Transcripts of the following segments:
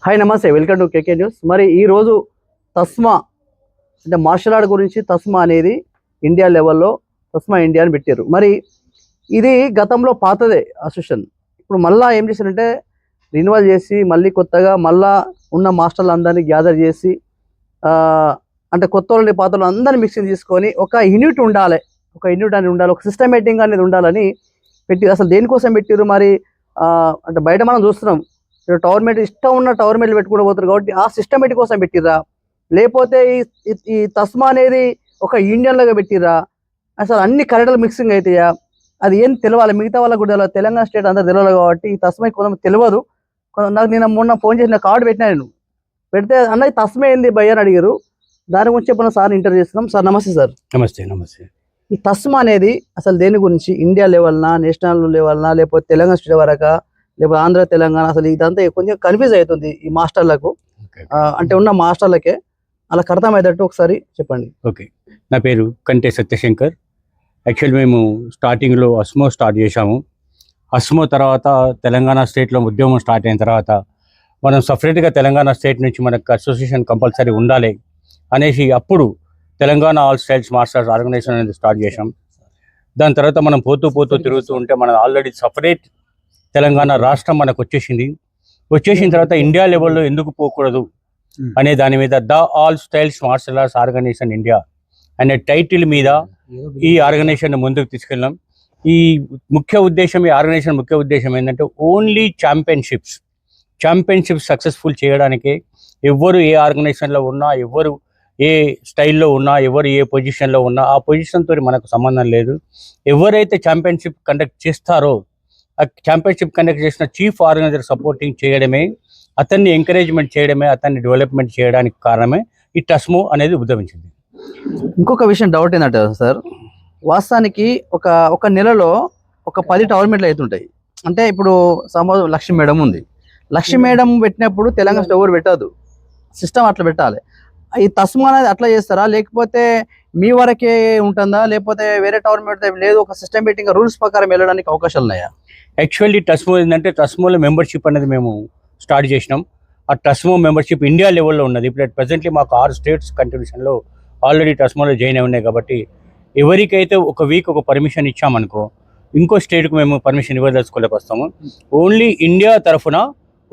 Hi నమస్తే, welcome to KK news. మరి ఈరోజు తస్మా అంటే మార్షల్ ఆర్ట్ గురించి తస్మా అనేది ఇండియా లెవెల్లో తస్మా ఇండియా అని పెట్టారు. మరి ఇది గతంలో పాతదే అసోసియేషన్. ఇప్పుడు మళ్ళీ ఏం చేశారంటే రిన్యూవల్ చేసి మళ్ళీ కొత్తగా మళ్ళా ఉన్న మాస్టర్లు అందరినీ గ్యాదర్ చేసి అంటే కొత్త వాళ్ళని పాత వాళ్ళు అందరినీ మిక్సింగ్ తీసుకొని ఒక యూనిట్ ఉండాలి, ఒక సిస్టమేటింగ్ అనేది ఉండాలని పెట్టి అసలు దేనికోసం పెట్టారు మరి? అంటే బయట మనం చూస్తున్నాం టవర్మేట్ ఇష్టం ఉన్న టవర్మేట్లు పెట్టుకుంటూ పోతారు కాబట్టి ఆ సిస్టమేటిక్ కోసం పెట్టిర్రా, లేకపోతే ఈ తస్మా అనేది ఒక ఇండియన్ లాగా పెట్టిర్రా, అసలు అన్ని కరెక్ట్గా మిక్సింగ్ అవుతాయా? అది ఏం తెలియాలి, మిగతా వాళ్ళకు కూడా తెలియదు. తెలంగాణ స్టేట్ అందరూ తెలియాలి కాబట్టి ఈ తస్మా కొంత తెలియదు. నాకు నేను మొన్న ఫోన్ చేసిన కార్డు పెట్టినా, నేను పెడితే అన్నది తస్మా ఏంది భయ్య అని అడిగారు. దాని గురించి చెప్పిన సార్ ఇంటర్వ్యూ చేస్తున్నాం. సార్ నమస్తే. సార్ నమస్తే. ఈ తస్మా అనేది అసలు దేని గురించి, ఇండియా లెవెల్నా, నేషనల్ లెవెల్నా, లేకపోతే తెలంగాణ స్టేట్ వరకా, లేకపోతే ఆంధ్ర తెలంగాణ, అసలు ఇదంతా కొంచెం కన్ఫ్యూజ్ అవుతుంది ఈ మాస్టర్లకు. అంటే ఉన్న మాస్టర్లకే అలా అర్థమయ్యేటట్టు ఒకసారి చెప్పండి. ఓకే, నా పేరు కంటే సత్యశంకర్. యాక్చువల్ మేము స్టార్టింగ్లో అస్మో స్టార్ట్ చేశాము. అస్మో తర్వాత తెలంగాణ స్టేట్లో ఉద్యమం స్టార్ట్ అయిన తర్వాత మనం సపరేట్గా తెలంగాణ స్టేట్ నుంచి మనకు అసోసియేషన్ కంపల్సరీ ఉండాలి అనేసి అప్పుడు Telangana all styles masters organization అనేది స్టార్ట్ చేశాం. దాని తర్వాత మనం పోతూ తిరుగుతూ ఉంటే మనం ఆల్రెడీ సపరేట్ తెలంగాణ రాష్ట్రం మనకు వచ్చేసిన తర్వాత ఇండియా లెవెల్లో ఎందుకు పోకూడదు అనే దాని మీద the all styles martial arts organization India అనే టైటిల్ మీద ఈ ఆర్గనైజేషన్ ముందుకు తీసుకెళ్ళాం. ఈ ఆర్గనైజేషన్ ముఖ్య ఉద్దేశం ఏంటంటే ఓన్లీ ఛాంపియన్షిప్స్ సక్సెస్ఫుల్ చేయడానికి ఎవరు ఏ ఆర్గనైజేషన్లో ఉన్నా, ఎవరు ఏ స్టైల్లో ఉన్నా, ఎవరు ఏ పొజిషన్లో ఉన్నా ఆ పొజిషన్తో మనకు సంబంధం లేదు. ఎవరైతే ఛాంపియన్షిప్ కండక్ట్ చేస్తారో ఆ ఛాంపియన్షిప్ కండక్ట్ చేసిన చీఫ్ ఆర్గనైజర్ సపోర్టింగ్ చేయడమే, అతన్ని ఎంకరేజ్మెంట్ చేయడమే, అతన్ని డెవలప్మెంట్ చేయడానికి కారణమే ఈ టస్మో అనేది ఉద్యమించింది. ఇంకొక విషయం డౌట్ ఏంటంటే సార్, వాస్తవానికి ఒక నెలలో ఒక 10 టవర్నమెంట్లు అవుతుంటాయి. అంటే ఇప్పుడు సపోజ్ లక్ష్మీ మేడం ఉంది, లక్ష్మీ మేడం పెట్టినప్పుడు తెలంగాణ ఎవరు పెట్టదు, సిస్టమ్ అట్లా పెట్టాలి. ఈ తస్మా అనేది అట్లా చేస్తారా, లేకపోతే మీ వరకే ఉంటుందా, లేకపోతే వేరే టవర్నమెంట్ లేదు ఒక సిస్టమేటిక్ రూల్స్ ప్రకారం వెళ్ళడానికి అవకాశాలు ఉన్నాయా? యాక్చువల్లీ టస్మో ఏంటంటే టస్మోలో మెంబర్షిప్ అనేది మేము స్టార్ట్ చేసినాం. ఆ టస్మో మెంబర్షిప్ ఇండియా లెవెల్లో ఉన్నది. ఇప్పుడు ప్రెజెంట్లీ మాకు 6 స్టేట్స్ కంట్రిబ్యూషన్లో ఆల్రెడీ టస్మోలో జాయిన్ అయి ఉన్నాయి. కాబట్టి ఎవరికైతే ఒక వీక్ ఒక పర్మిషన్ ఇచ్చామనుకో ఇంకో స్టేట్కు మేము పర్మిషన్ ఇవ్వదలుచుకోలేక వస్తాము. ఓన్లీ ఇండియా తరఫున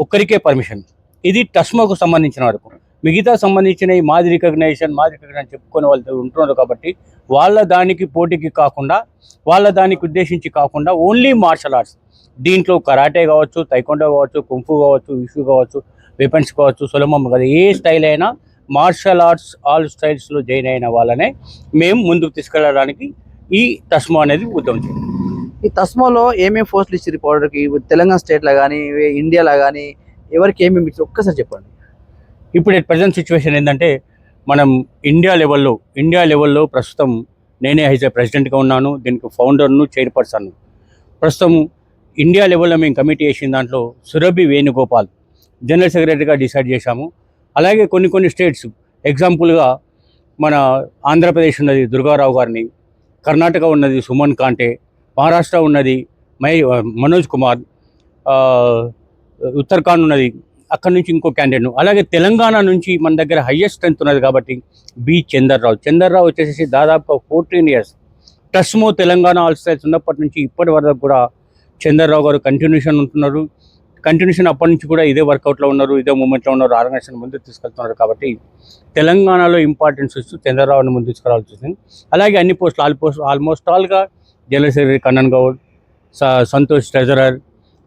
ఒక్కరికే పర్మిషన్. ఇది టస్మోకు సంబంధించిన వరకు. మిగతా సంబంధించిన ఈ మాది రికగ్నైజేషన్ చెప్పుకునే వాళ్ళు ఉంటున్నారు. కాబట్టి వాళ్ళ దానికి పోటీకి కాకుండా, వాళ్ళ దానికి ఉద్దేశించి కాకుండా ఓన్లీ మార్షల్ ఆర్ట్స్, దీంట్లో కరాటే కావచ్చు, తైకొండో కావచ్చు, కుంఫు కావచ్చు, విషు కావచ్చు, వెపన్స్ కావచ్చు, సొలమం కాదు, ఏ స్టైల్ అయినా మార్షల్ ఆర్ట్స్ ఆల్ స్టైల్స్లో జాయిన్ అయిన వాళ్ళనే మేము ముందుకు తీసుకెళ్ళడానికి ఈ తస్మో అనేది ఉద్యమించింది. ఈ తస్మోలో ఏమేమి పోస్టులు ఇచ్చారు పౌడర్కి, తెలంగాణ స్టేట్లో కానీ ఇండియాలో కానీ ఎవరికి ఏమేమి ఇచ్చారు ఒక్కసారి చెప్పండి. ఇప్పుడు ప్రజెంట్ సిచ్యువేషన్ ఏంటంటే మనం ఇండియా లెవెల్లో ప్రస్తుతం నేనే యాజ్ ఏ ప్రెసిడెంట్గా ఉన్నాను. దీనికి ఫౌండర్ను, చైర్పర్సన్. ప్రస్తుతం ఇండియా లెవెల్లో మేము కమిటీ చేసిన దాంట్లో సురభి వేణుగోపాల్ జనరల్ సెక్రటరీగా డిసైడ్ చేశాము. అలాగే కొన్ని స్టేట్స్, ఎగ్జాంపుల్గా మన ఆంధ్రప్రదేశ్ ఉన్నది దుర్గారావు గారిని, కర్ణాటక ఉన్నది సుమన్ కాంటే, మహారాష్ట్ర ఉన్నది మనోజ్ కుమార్, ఉత్తరాఖండ్ ఉన్నది అక్కడి నుంచి ఇంకో క్యాండిడేట్ను, అలాగే తెలంగాణ నుంచి మన దగ్గర హయ్యెస్ట్ స్ట్రెంత్ ఉన్నది కాబట్టి బి చందర్రావు వచ్చేసి దాదాపు 14 years టస్మో తెలంగాణ ఆల్ స్టైల్స్ ఉన్నప్పటి నుంచి ఇప్పటి వరకు కూడా చందర్రావు గారు కంటిన్యూషన్ అప్పటి నుంచి కూడా ఇదే వర్కౌట్లో ఉన్నారు, ఇదే మూమెంట్లో ఉన్నారు, ఆర్గనైజేషన్ ముందుకు తీసుకెళ్తున్నారు. కాబట్టి తెలంగాణలో ఇంపార్టెన్స్ ఇస్తూ చంద్రరావుని ముందు తీసుకురావాల్సి వచ్చింది. అలాగే అన్ని పోస్టులు ఆల్మోస్ట్ ఆల్గా general secretary Kannan Goud, Santosh treasurer,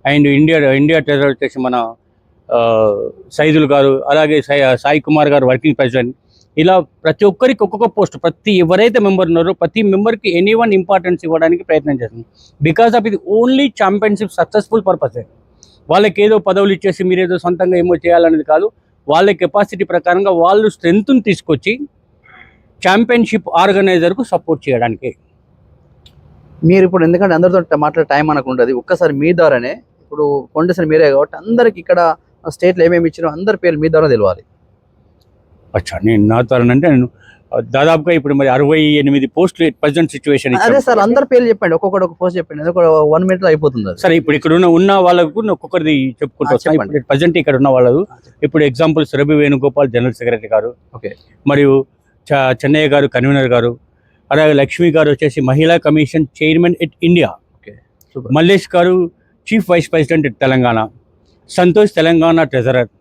and India treasurer వచ్చేసి మన సైదుల్ గారు, అలాగే సాయి కుమార్ గారు వర్కింగ్ ప్రెసిడెంట్. ఇలా ప్రతి ఒక్కరికి ఒక్కొక్క పోస్ట్, ఎవరైతే మెంబర్ ఉన్నారో ప్రతి మెంబర్కి ఎనీవన్ ఇంపార్టెన్స్ ఇవ్వడానికి ప్రయత్నం చేస్తుంది. బికాస్ ఆఫ్ ఇది ఓన్లీ ఛాంపియన్షిప్ సక్సెస్ఫుల్ పర్పసే. వాళ్ళకి ఏదో పదవులు ఇచ్చేసి మీరేదో సొంతంగా ఏమో చేయాలనేది కాదు. వాళ్ళ కెపాసిటీ ప్రకారంగా వాళ్ళు స్ట్రెంగ్త్ని తీసుకొచ్చి ఛాంపియన్షిప్ ఆర్గనైజర్కు సపోర్ట్ చేయడానికి. మీరు ఇప్పుడు ఎందుకంటే అందరితో మాట్లాడే టైం మనకు ఉంటుంది, ఒక్కసారి మీ ద్వారానే ఇప్పుడు ఫౌండేషన్ మీరే కాబట్టి అందరికి ఇక్కడ స్టేట్లో ఏమేమి ఇచ్చినా అందరి పేర్లు మీ ద్వారా తెలియాలి. అచ్చా, నేను నా ద్వారా అంటే నేను దాదాపుగా ఇప్పుడు మరి 68 పోస్టులు ప్రజెంట్ సిచ్యువేషన్. అదే సార్, అందరి పేర్లు చెప్పండి, ఒక్కొక్కటి ఒక పోస్ట్ చెప్పండి, ఒక 1 minute లో అయిపోతుంది అది. సరే, ఇప్పుడు ఇక్కడ ఉన్న వాళ్ళకు ఒక్కొక్కరిది చెప్పుకుంటూ వస్తాం. చెప్పండి. ఇప్పుడు ప్రజెంట్ ఇక్కడ ఉన్న వాళ్ళు ఇప్పుడు example Surabhi Venugopal general secretary గారు, ఓకే, మరియు చెన్నయ్య గారు కన్వీనర్ గారు, అలాగే లక్ష్మి గారు వచ్చేసి మహిళా commission chairman at India, okay, super. Mallesh గారు chief vice president at Telangana, Santosh Telangana treasurer,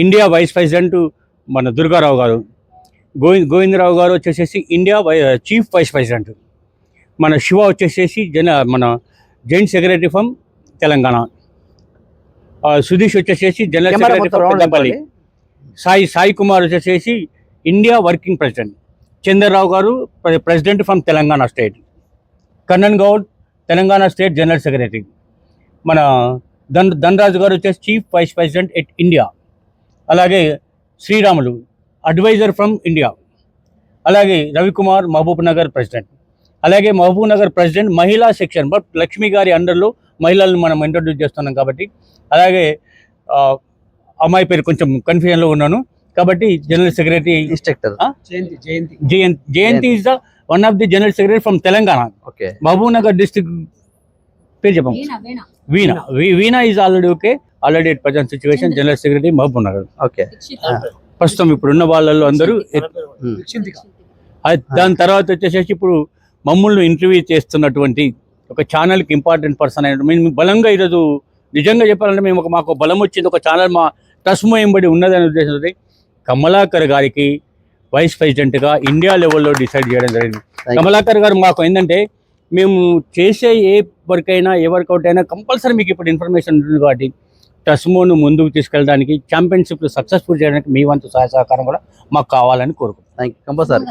India vice president మన దుర్గారావు గారు, గోవిందరావు గారు వచ్చేసేసి ఇండియా చీఫ్ వైస్ ప్రెసిడెంట్, మన శివ వచ్చేసేసి మన joint secretary from Telangana, Sudheesh వచ్చేసేసి general secretary from Peddapalli, Sai Kumar వచ్చేసేసి ఇండియా వర్కింగ్ ప్రెసిడెంట్, చంద్రరావు గారు president from Telangana state, Kannan Goud Telangana state general secretary, మన ధనరాజు గారు వచ్చేసి chief vice president at India, అలాగే శ్రీరాములు అడ్వైజర్ ఫ్రమ్ ఇండియా, అలాగే రవికుమార్ మహబూబ్ నగర్ ప్రెసిడెంట్, అలాగే మహబూబ్ నగర్ ప్రెసిడెంట్ మహిళా సెక్షన్, బట్ లక్ష్మి గారి అండర్లో మహిళలను మనం ఇంట్రొడ్యూస్ చేస్తున్నాం కాబట్టి, అలాగే అమ్మాయి పేరు కొంచెం కన్ఫ్యూజన్లో ఉన్నాను కాబట్టి general secretary instructor Jayanthi is the one of the general secretary from Telangana. Okay, Mahabubnagar district పేరు చెప్పాం, Veena is already okay, already at present situation general secretary Mahabubnagar. Okay, ప్రస్తుతం ఇప్పుడున్న వాళ్ళల్లో అందరూ. దాని తర్వాత వచ్చేసేసి ఇప్పుడు మమ్మల్ని ఇంటర్వ్యూ చేస్తున్నటువంటి ఒక ఛానల్కి ఇంపార్టెంట్ పర్సన్ అయిన మేము బలంగా ఈరోజు నిజంగా చెప్పాలంటే మేము మాకు బలం వచ్చింది, ఒక ఛానల్ మా ట్రస్ట్ ఎంబడి ఉన్నదనే ఉద్దేశంతో కమలాకర్ గారికి వైస్ ప్రెసిడెంట్గా ఇండియా లెవెల్లో డిసైడ్ చేయడం జరిగింది. కమలాకర్ గారు మాకు ఏంటంటే మేము చేసే ఏ వర్క్ అయినా ఏ వర్కౌట్ అయినా కంపల్సరీ మీకు ఇప్పుడు ఇన్ఫర్మేషన్ ఉంటుంది కాబట్టి టస్మోను ముందుకు తీసుకెళ్ళడానికి ఛాంపియన్షిప్లు సక్సెస్ఫుల్ చేయడానికి మీ వంతు సహాయ సహకారం కూడా మాకు కావాలని కోరుకుంటున్నాం. Thank you. కంపల్సరీ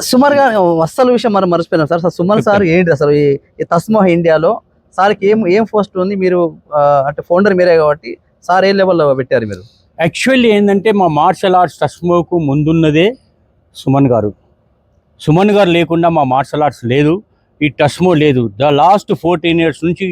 సుమన్ గారు అస్సలు విషయం మనం మర్చిపోయినాం సార్. సుమన్ సార్ ఏంటి అసలు ఈ తస్మో ఇండియాలో సార్కి ఏం పోస్ట్ ఉంది? మీరు అంటే ఫౌండర్ మీరే కాబట్టి సార్ ఏ లెవెల్లో పెట్టారు మీరు? యాక్చువల్లీ ఏంటంటే మా మార్షల్ ఆర్ట్స్ టస్మోకు ముందున్నదే సుమన్ గారు. సుమన్ గారు లేకుండా మా మార్షల్ ఆర్ట్స్ లేదు, ఈ టస్మో లేదు. ద లాస్ట్ 14 years నుంచి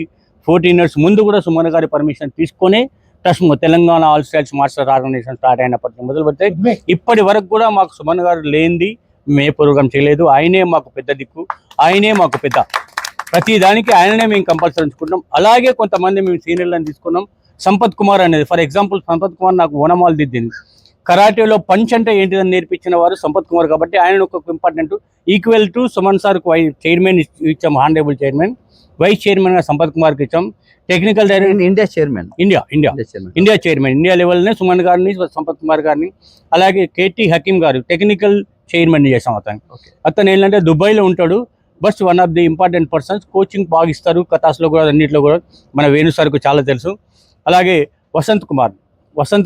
14 years ముందు కూడా సుమన్ గారి పర్మిషన్ తీసుకొని టస్మో Telangana all styles martial organisation start అయినప్పటికీ మొదలు పెడితే ఇప్పటి వరకు కూడా మాకు సుమన్ గారు లేనిది మే ప్రోగ్రామ్ చేయలేదు. ఆయనే మాకు పెద్ద దిక్కు, ఆయనే మాకు పెద్ద ప్రతి దానికి ఆయననే మేము కంపల్సరీ ఉంచుకుంటాం. అలాగే కొంతమంది మేము సీనియర్లను తీసుకున్నాం. సంపత్ కుమార్ అనేది ఫర్ ఎగ్జాంపుల్, సంపత్ కుమార్ నాకు ఓనమాలు దిద్దింది. కరాటేలో పంచ్ అంటే ఏంటిదని నేర్పించిన వారు సంపత్ కుమార్ కాబట్టి ఆయన ఒక ఇంపార్టెంట్. ఈక్వల్ టు సుమన్ సార్కు చైర్మన్ ఇచ్చాం, హానరబుల్ చైర్మన్. వైస్ చైర్మన్గా సంపత్ కుమార్కి ఇచ్చాం. Technical director India chairman, India chairman, India లెవెల్నే సుమన్ గారిని, సంపత్ కుమార్ గారిని, అలాగే కేటీ హకీం గారు టెక్నికల్ చైర్మన్ చేసాం. అతను ఏంటంటే దుబాయ్లో ఉంటాడు, but one of the important persons. Coaching బాగా ఇస్తారు, కథాస్లో కూడా అన్నింటిలో కూడా మన వేణు సార్కు చాలా తెలుసు. అలాగే వసంత్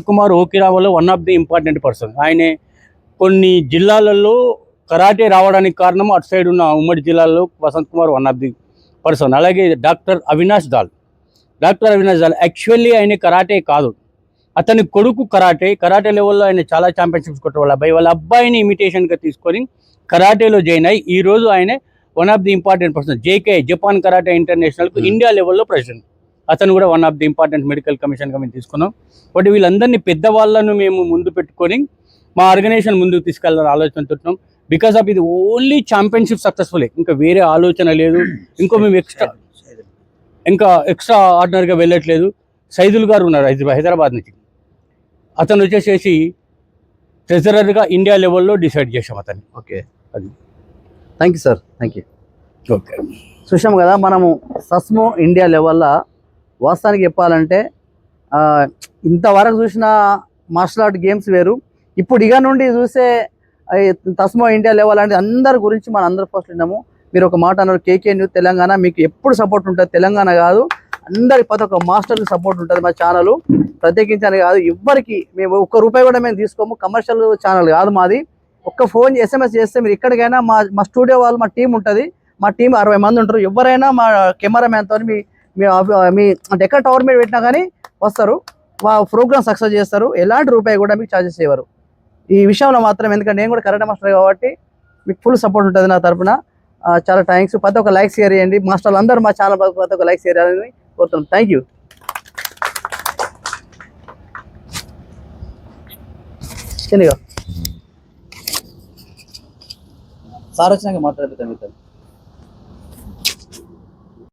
కుమార్ ఓకిరావాలో one of the important person. ఆయనే కొన్ని జిల్లాలలో కరాటే రావడానికి కారణం అటు సైడ్ ఉన్న ఉమ్మడి జిల్లాల్లో Vasant Kumar one of the person. అలాగే డాక్టర్ అవినాష్ దాల్ యాక్చువల్లీ ఆయన కరాటే కాదు, అతని కొడుకు కరాటే లెవెల్లో ఆయన చాలా ఛాంపియన్షిప్స్ కొట్టే వాళ్ళ అబ్బాయిని ఇమిటేషన్గా తీసుకొని కరాటేలో జాయిన్ అయ్యి ఈరోజు ఆయన one of the important person. JK Japan karate ఇంటర్నేషనల్కు ఇండియా లెవెల్లో ప్రెసిడెంట్. అతను కూడా one of the important medical కమిషన్గా మేము తీసుకున్నాం. బట్ వీళ్ళందరినీ పెద్దవాళ్ళను మేము ముందు పెట్టుకొని మా ఆర్గనైజేషన్ ముందుకు తీసుకెళ్ళాలని ఆలోచనతున్నాం. బికాస్ ఆఫ్ ఇది ఓన్లీ ఛాంపియన్షిప్ సక్సెస్ఫుల్, ఇంకా వేరే ఆలోచన లేదు. మేము ఎక్స్ట్రా ఆర్డినరీగా వెళ్ళట్లేదు. సైదుల్ గారు ఉన్నారు హైదరాబాద్ నుంచి, అతను వచ్చేసేసి ట్రెజరర్గా ఇండియా లెవెల్లో డిసైడ్ చేసాం అతన్ని. ఓకే, అది thank you sir, thank you. Okay, చూసాం కదా మనము తస్మో ఇండియా లెవెల్లో. వాస్తవానికి చెప్పాలంటే ఇంతవరకు చూసిన మార్షల్ ఆర్ట్ గేమ్స్ వేరు, ఇప్పుడు ఇక నుండి చూసే తస్మో ఇండియా లెవెల్ అంటే అందరి గురించి మనం అందరు ఫస్ట్ విన్నాము. మీరు ఒక మాట అన్నారు, కేకే న్యూస్ తెలంగాణ మీకు ఎప్పుడు సపోర్ట్ ఉంటుంది. తెలంగాణ కాదు, అందరికి ప్రతి ఒక్క మాస్టర్కి సపోర్ట్ ఉంటుంది. మా ఛానల్ ప్రత్యేకించని కాదు, ఎవ్వరికి మేము ₹1 కూడా మేము తీసుకోము. కమర్షియల్ ఛానల్ కాదు మాది. ఒక్క ఫోన్ SMS చేస్తే మీరు ఎక్కడికైనా మా స్టూడియో వాళ్ళు, మా టీం ఉంటుంది. మా టీం 60 మంది ఉంటారు. ఎవరైనా మా కెమెరామ్యాన్తో మీ అంటే ఎక్కడ టవర్ మీద పెట్టినా కానీ వస్తారు, ప్రోగ్రామ్ సక్సెస్ చేస్తారు. ఎలాంటి రూపాయి కూడా మీకు ఛార్జెస్ చేయరు ఈ విషయంలో మాత్రం. ఎందుకంటే నేను కూడా కరాటే మాస్టర్ కాబట్టి మీకు ఫుల్ సపోర్ట్ ఉంటుంది నా తరఫున. చాలా థ్యాంక్స్. ప్రతి ఒక్క లైక్ షేర్ చేయండి. మాస్టర్లు అందరూ మా ఛానల్ ప్రతి ఒక్క లైక్ షేర్ చేయాలని కోరుతున్నాం. Thank you. చిన్నగా సార్ వచ్చినాక మాట్లాడిపోతాం మీతో.